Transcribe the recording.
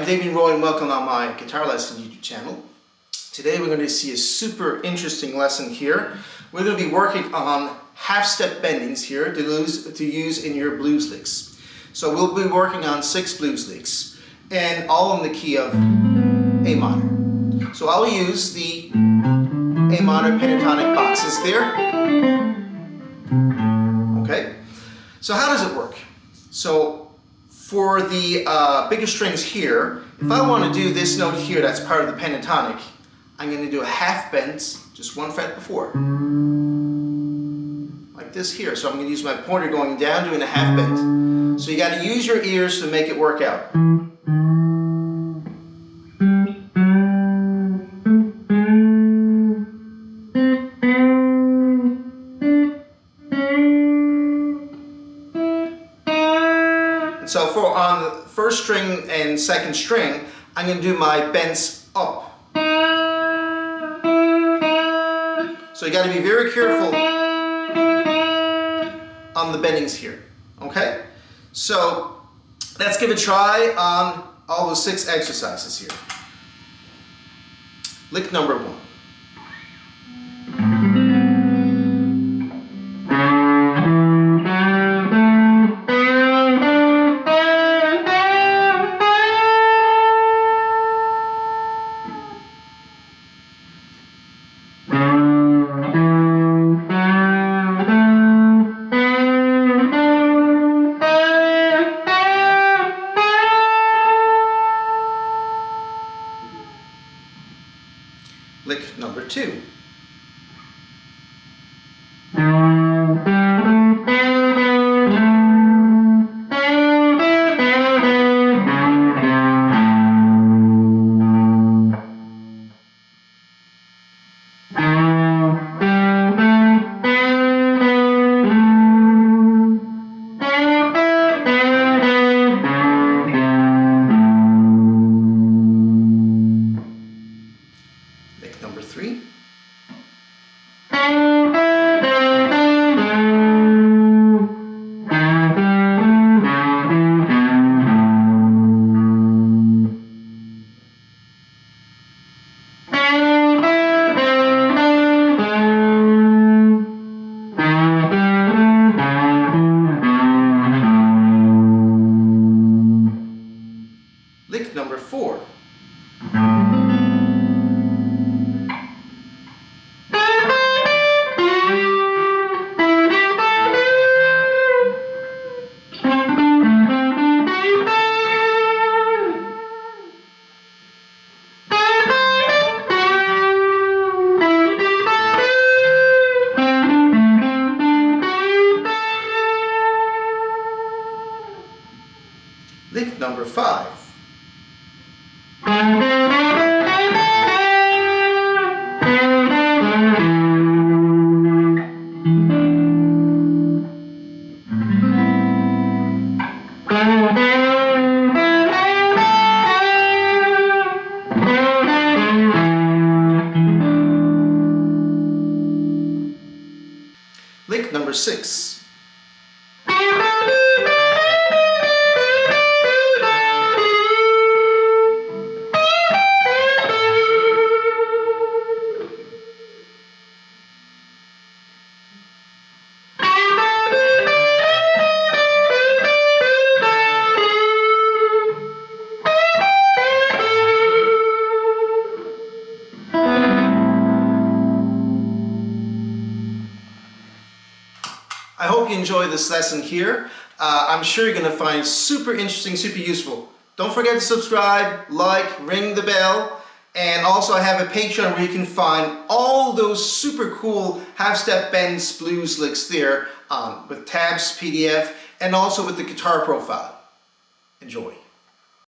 David Roy and welcome on my guitar lesson YouTube channel. Today we're going to see a super interesting lesson here. We're going to be working on half-step bendings here to use in your blues licks. So we'll be working on 6 blues licks and all in the key of A minor. So I'll use the A minor pentatonic boxes there. Okay, so how does it work? So for the bigger strings here, if I want to do this note here that's part of the pentatonic, I'm going to do a half bent, just 1 fret before. Like this here. So I'm going to use my pointer going down, doing a half bend. So you got to use your ears to make it work out. So for on the first string and second string, I'm going to do my bends up. So you got to be very careful on the bendings here. Okay? So let's give it a try on all the 6 exercises here. Lick number 1. Lick number 2. Lick number 3. Lick number 4. Lick number 5. Lick number 6. I hope you enjoyed this lesson here. I'm sure you're going to find it super interesting, super useful. Don't forget to subscribe, like, ring the bell, and also I have a Patreon where you can find all those super cool half-step bends blues licks there with tabs, PDF, and also with the guitar profile. Enjoy.